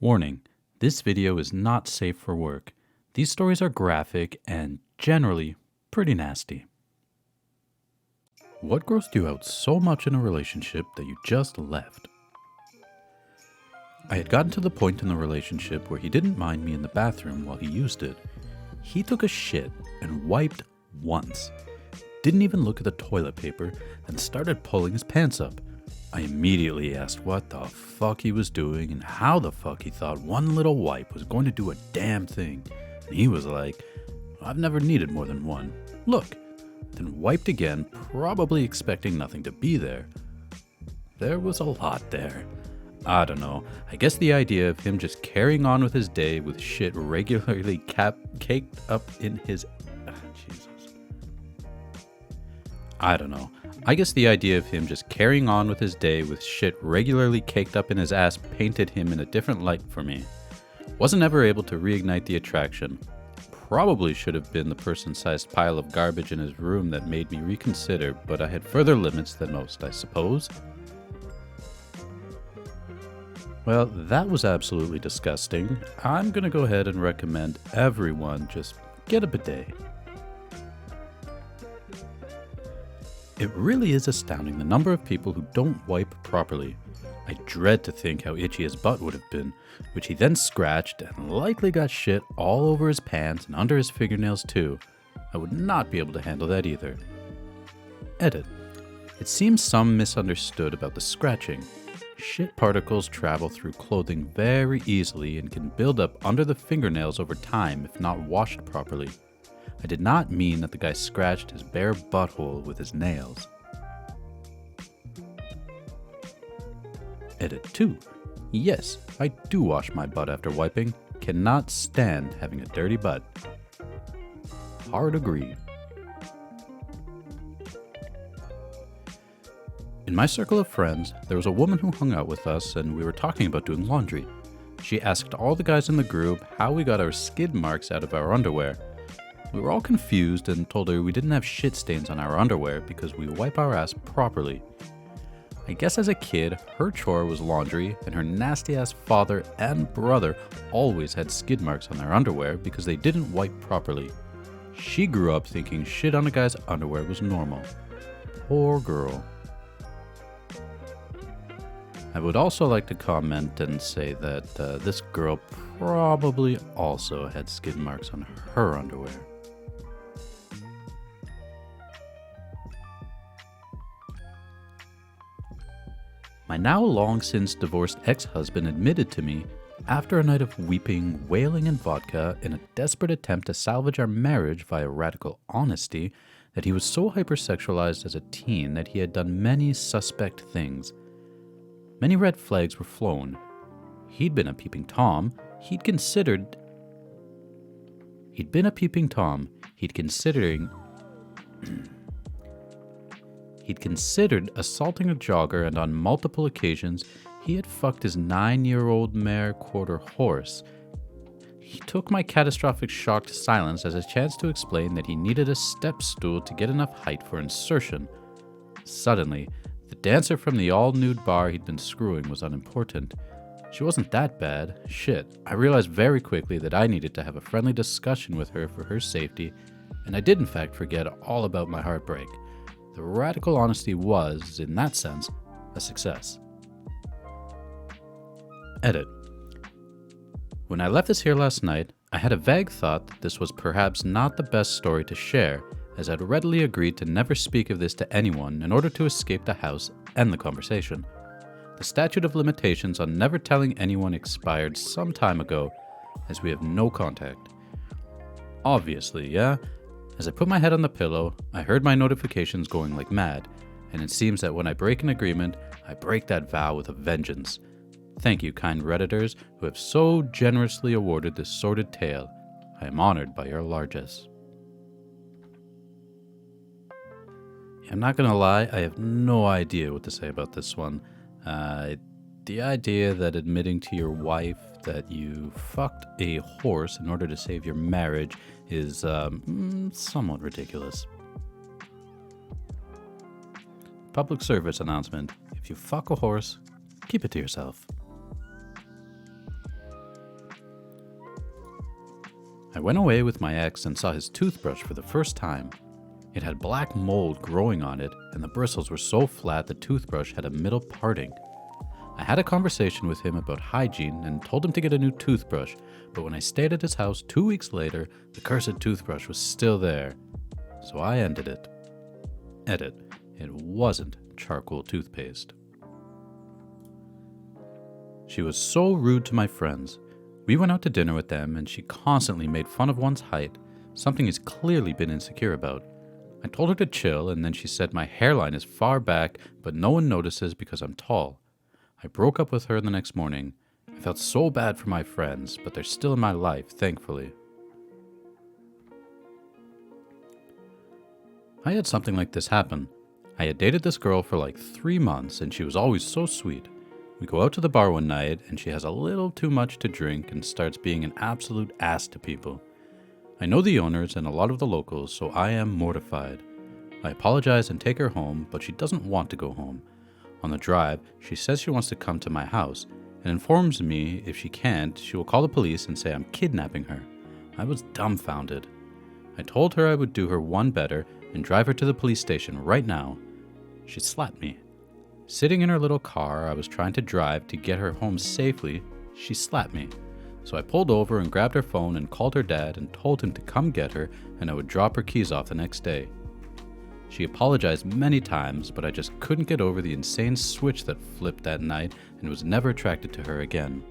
Warning, this video is not safe for work. These stories are graphic and generally pretty nasty. What grossed you out so much in a relationship that you just left? I had gotten to the point in the relationship where he didn't mind me in the bathroom while he used it. He took a shit and wiped once. Didn't even look at the toilet paper and started pulling his pants up. I immediately asked what the fuck he was doing and how the fuck he thought one little wipe was going to do a damn thing. And he was like, I've never needed more than one. Look. Then wiped again, probably expecting nothing to be there. There was a lot there. I don't know. I guess the idea of him just carrying on with his day with shit regularly caked up in his... Jesus. I don't know. I guess the idea of him just carrying on with his day with shit regularly caked up in his ass painted him in a different light for me. Wasn't ever able to reignite the attraction. Probably should have been the person-sized pile of garbage in his room that made me reconsider, but I had further limits than most, I suppose. Well, that was absolutely disgusting. I'm gonna go ahead and recommend everyone just get a bidet. It really is astounding the number of people who don't wipe properly. I dread to think how itchy his butt would have been, which he then scratched and likely got shit all over his pants and under his fingernails too. I would not be able to handle that either. Edit. It seems some misunderstood about the scratching. Shit particles travel through clothing very easily and can build up under the fingernails over time if not washed properly. I did not mean that the guy scratched his bare butthole with his nails. Edit 2. Yes, I do wash my butt after wiping. Cannot stand having a dirty butt. Hard agree. In my circle of friends, there was a woman who hung out with us and we were talking about doing laundry. She asked all the guys in the group how we got our skid marks out of our underwear. We were all confused and told her we didn't have shit stains on our underwear because we wipe our ass properly. I guess as a kid, her chore was laundry, and her nasty-ass father and brother always had skid marks on their underwear because they didn't wipe properly. She grew up thinking shit on a guy's underwear was normal. Poor girl. I would also like to comment and say that this girl probably also had skid marks on her underwear. My now long since divorced ex-husband admitted to me, after a night of weeping, wailing, and vodka in a desperate attempt to salvage our marriage via radical honesty, that he was so hypersexualized as a teen that he had done many suspect things. Many red flags were flown. He'd been a peeping Tom. He'd considered assaulting a jogger, and on multiple occasions, he had fucked his 9-year-old mare quarter horse. He took my catastrophic shocked silence as a chance to explain that he needed a step stool to get enough height for insertion. Suddenly, the dancer from the all-nude bar he'd been screwing was unimportant. She wasn't that bad. Shit, I realized very quickly that I needed to have a friendly discussion with her for her safety, and I did in fact forget all about my heartbreak. The radical honesty was, in that sense, a success. Edit. When I left this here last night, I had a vague thought that this was perhaps not the best story to share, as I'd readily agreed to never speak of this to anyone in order to escape the house and the conversation. The statute of limitations on never telling anyone expired some time ago, as we have no contact. Obviously, yeah? As I put my head on the pillow, I heard my notifications going like mad, and it seems that when I break an agreement, I break that vow with a vengeance. Thank you, kind Redditors, who have so generously awarded this sordid tale. I am honored by your largesse. I'm not gonna lie, I have no idea what to say about this one. The idea that admitting to your wife that you fucked a horse in order to save your marriage is somewhat ridiculous. Public service announcement. If you fuck a horse, keep it to yourself. I went away with my ex and saw his toothbrush for the first time. It had black mold growing on it, and the bristles were so flat the toothbrush had a middle parting. I had a conversation with him about hygiene and told him to get a new toothbrush, but when I stayed at his house 2 weeks later, the cursed toothbrush was still there. So I ended it. Edit. It wasn't charcoal toothpaste. She was so rude to my friends. We went out to dinner with them and she constantly made fun of one's height, something he's clearly been insecure about. I told her to chill and then she said my hairline is far back but no one notices because I'm tall. I broke up with her the next morning. I felt so bad for my friends, but they're still in my life, thankfully. I had something like this happen. I had dated this girl for like 3 months and she was always so sweet. We go out to the bar one night and she has a little too much to drink and starts being an absolute ass to people. I know the owners and a lot of the locals, so I am mortified. I apologize and take her home, but she doesn't want to go home. On the drive, she says she wants to come to my house and informs me if she can't, she will call the police and say I'm kidnapping her. I was dumbfounded. I told her I would do her one better and drive her to the police station right now. She slapped me. Sitting in her little car I was trying to drive to get her home safely, she slapped me. So I pulled over and grabbed her phone and called her dad and told him to come get her and I would drop her keys off the next day. She apologized many times, but I just couldn't get over the insane switch that flipped that night and was never attracted to her again.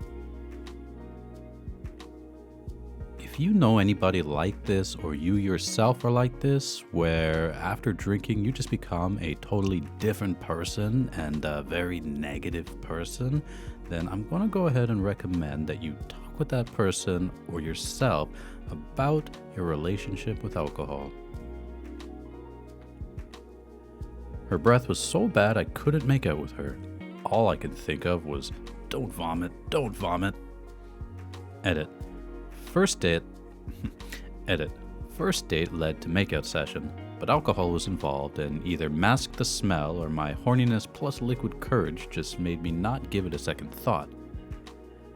If you know anybody like this or you yourself are like this, where after drinking you just become a totally different person and a very negative person, then I'm going to go ahead and recommend that you talk with that person or yourself about your relationship with alcohol. Her breath was so bad I couldn't make out with her. All I could think of was, "Don't vomit, don't vomit." Edit. First date led to makeout session, but alcohol was involved and either masked the smell or my horniness plus liquid courage just made me not give it a second thought.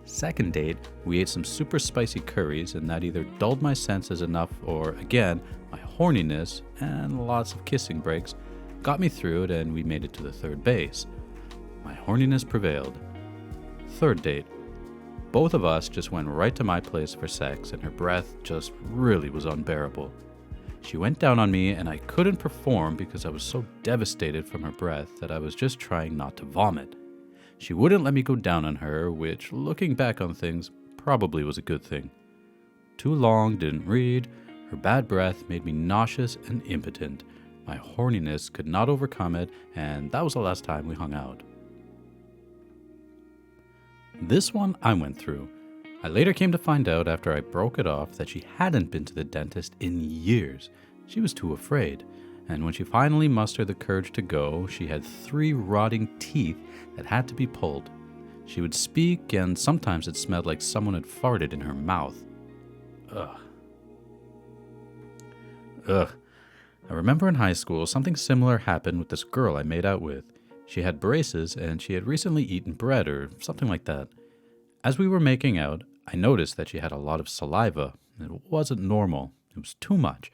Second date, we ate some super spicy curries and that either dulled my senses enough or, again, my horniness and lots of kissing breaks got me through it and we made it to the third base. My horniness prevailed. Third date. Both of us just went right to my place for sex and her breath just really was unbearable. She went down on me and I couldn't perform because I was so devastated from her breath that I was just trying not to vomit. She wouldn't let me go down on her, which, looking back on things, probably was a good thing. Too long, didn't read. Her bad breath made me nauseous and impotent. My horniness could not overcome it, and that was the last time we hung out. This one I went through. I later came to find out after I broke it off that she hadn't been to the dentist in years. She was too afraid. And when she finally mustered the courage to go, she had 3 rotting teeth that had to be pulled. She would speak, and sometimes it smelled like someone had farted in her mouth. Ugh. I remember in high school, something similar happened with this girl I made out with. She had braces, and she had recently eaten bread or something like that. As we were making out, I noticed that she had a lot of saliva. It wasn't normal. It was too much.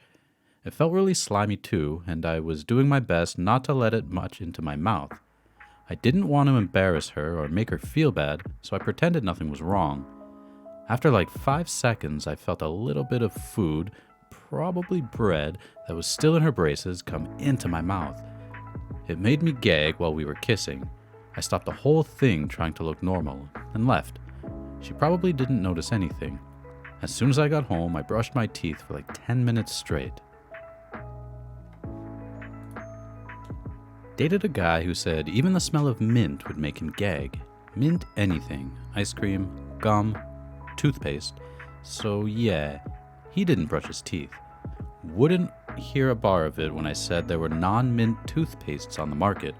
It felt really slimy too, and I was doing my best not to let it much into my mouth. I didn't want to embarrass her or make her feel bad, so I pretended nothing was wrong. After like 5 seconds, I felt a little bit of food, probably bread, that was still in her braces come into my mouth. It made me gag while we were kissing. I stopped the whole thing trying to look normal and left. She probably didn't notice anything. As soon as I got home, I brushed my teeth for like 10 minutes straight. Dated a guy who said even the smell of mint would make him gag. Mint anything. Ice cream, gum, toothpaste. So yeah, he didn't brush his teeth. Wouldn't hear a bar of it when I said there were non-mint toothpastes on the market.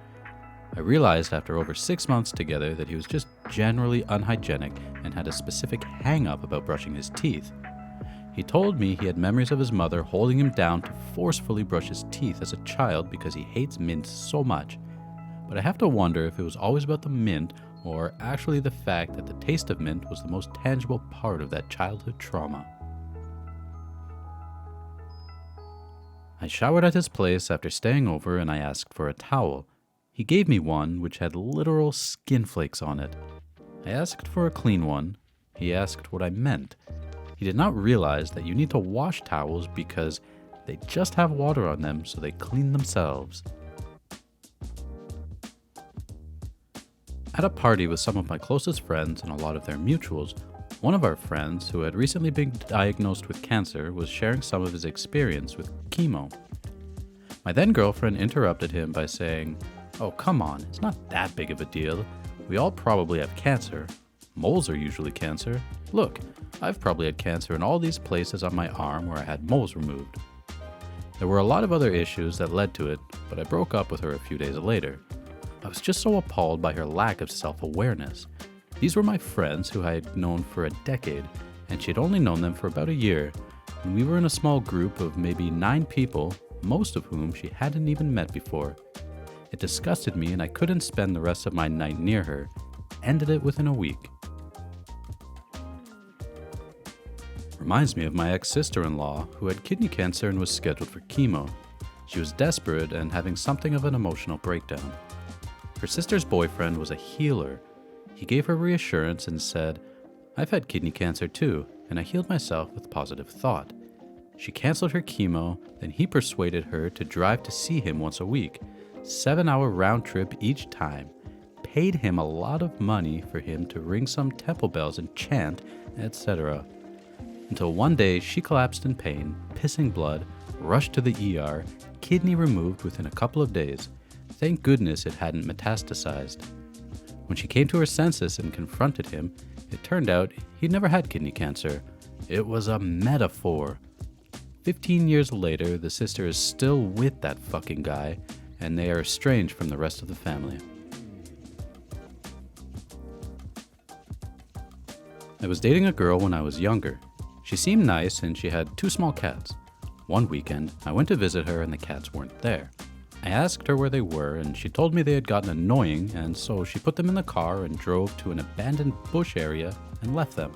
I realized after over 6 months together that he was just generally unhygienic and had a specific hang-up about brushing his teeth. He told me he had memories of his mother holding him down to forcefully brush his teeth as a child because he hates mint so much. But I have to wonder if it was always about the mint or actually the fact that the taste of mint was the most tangible part of that childhood trauma. I showered at his place after staying over and I asked for a towel. He gave me one which had literal skin flakes on it. I asked for a clean one. He asked what I meant. He did not realize that you need to wash towels because they just have water on them, so they clean themselves. At a party with some of my closest friends and a lot of their mutuals, one of our friends, who had recently been diagnosed with cancer, was sharing some of his experience with chemo. My then girlfriend interrupted him by saying, "Oh, come on, it's not that big of a deal. We all probably have cancer. Moles are usually cancer. Look, I've probably had cancer in all these places on my arm where I had moles removed." There were a lot of other issues that led to it, but I broke up with her a few days later. I was just so appalled by her lack of self-awareness. These were my friends who I had known for a decade, and she had only known them for about a year, and we were in a small group of maybe 9 people, most of whom she hadn't even met before. It disgusted me and I couldn't spend the rest of my night near her. Ended it within a week. Reminds me of my ex-sister-in-law who had kidney cancer and was scheduled for chemo. She was desperate and having something of an emotional breakdown. Her sister's boyfriend was a healer. He gave her reassurance and said, "I've had kidney cancer too, and I healed myself with positive thought." She canceled her chemo, then he persuaded her to drive to see him once a week, 7-hour round trip each time, paid him a lot of money for him to ring some temple bells and chant, etc. Until one day she collapsed in pain, pissing blood, rushed to the ER, kidney removed within a couple of days. Thank goodness it hadn't metastasized. When she came to her senses and confronted him, it turned out he'd never had kidney cancer. It was a metaphor. 15 years later, the sister is still with that fucking guy, and they are estranged from the rest of the family. I was dating a girl when I was younger. She seemed nice and she had 2 small cats. One weekend, I went to visit her and the cats weren't there. I asked her where they were and she told me they had gotten annoying, and so she put them in the car and drove to an abandoned bush area and left them.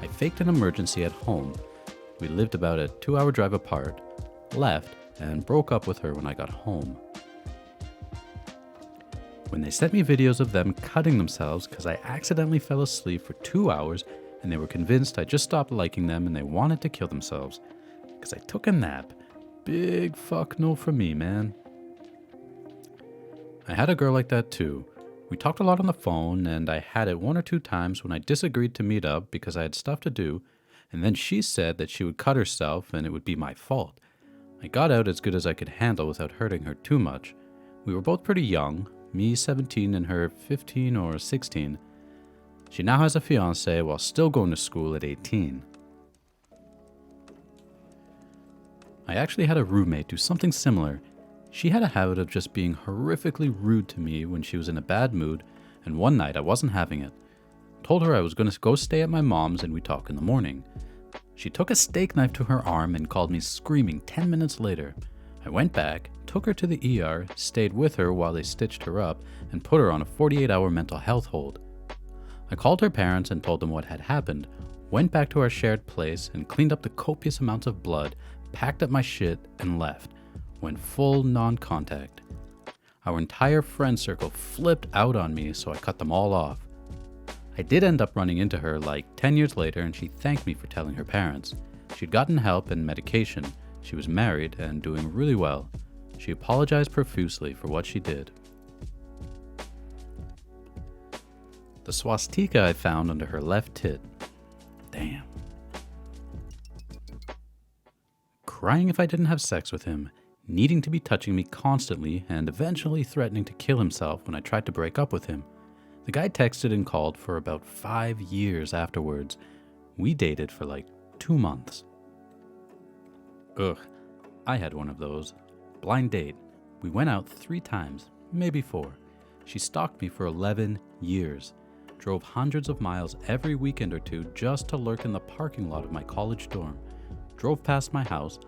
I faked an emergency at home. We lived about a 2-hour drive apart, left, and broke up with her when I got home. When they sent me videos of them cutting themselves because I accidentally fell asleep for 2 hours and they were convinced I just stopped liking them and they wanted to kill themselves because I took a nap, big fuck no from me, man. I had a girl like that too. We talked a lot on the phone and I had it 1 or 2 times when I disagreed to meet up because I had stuff to do, and then she said that she would cut herself and it would be my fault. I got out as good as I could handle without hurting her too much. We were both pretty young, me 17 and her 15 or 16. She now has a fiancé while still going to school at 18. I actually had a roommate do something similar. She had a habit of just being horrifically rude to me when she was in a bad mood, and one night I wasn't having it. Told her I was going to go stay at my mom's and we'd talk in the morning. She took a steak knife to her arm and called me screaming 10 minutes later. I went back, took her to the ER, stayed with her while they stitched her up, and put her on a 48-hour mental health hold. I called her parents and told them what had happened, went back to our shared place and cleaned up the copious amounts of blood, packed up my shit, and left. Went full non-contact. Our entire friend circle flipped out on me, so I cut them all off. I did end up running into her like 10 years later, and she thanked me for telling her parents. She'd gotten help and medication. She was married and doing really well. She apologized profusely for what she did. The swastika I found under her left tit. Damn. Crying if I didn't have sex with him, needing to be touching me constantly, and eventually threatening to kill himself when I tried to break up with him. The guy texted and called for about 5 years afterwards. We dated for like 2 months. Ugh, I had one of those. Blind date. We went out 3 times, maybe 4. She stalked me for 11 years. Drove hundreds of miles every weekend or 2 just to lurk in the parking lot of my college dorm. Drove past my house,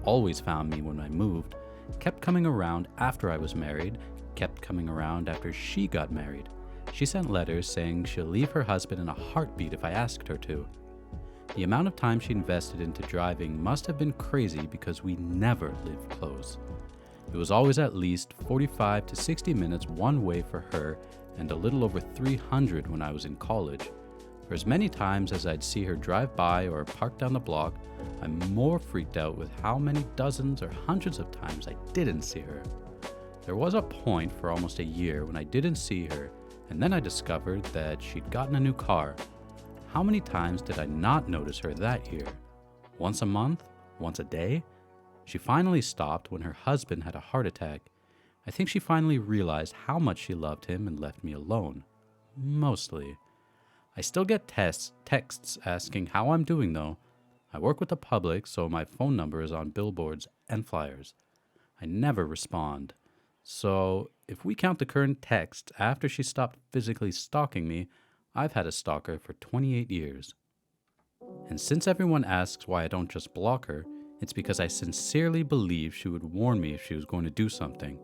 always found me when I moved, kept coming around after I was married, kept coming around after she got married. She sent letters saying she'll leave her husband in a heartbeat if I asked her to. The amount of time she invested into driving must have been crazy because we never lived close. It was always at least 45 to 60 minutes one way for her and a little over 300 when I was in college. For as many times as I'd see her drive by or park down the block, I'm more freaked out with how many dozens or hundreds of times I didn't see her. There was a point for almost a year when I didn't see her, and then I discovered that she'd gotten a new car. How many times did I not notice her that year? Once a month? Once a day? She finally stopped when her husband had a heart attack. I think she finally realized how much she loved him and left me alone. Mostly. I still get texts asking how I'm doing though. I work with the public, so my phone number is on billboards and flyers. I never respond. So, if we count the current texts after she stopped physically stalking me, I've had a stalker for 28 years. And since everyone asks why I don't just block her, it's because I sincerely believe she would warn me if she was going to do something.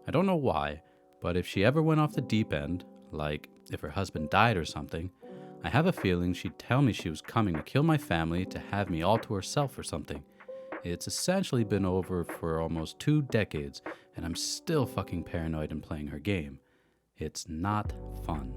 I don't know why, but if she ever went off the deep end, like if her husband died or something, I have a feeling she'd tell me she was coming to kill my family to have me all to herself or something. It's essentially been over for almost 2 decades, and I'm still fucking paranoid and playing her game. It's not fun.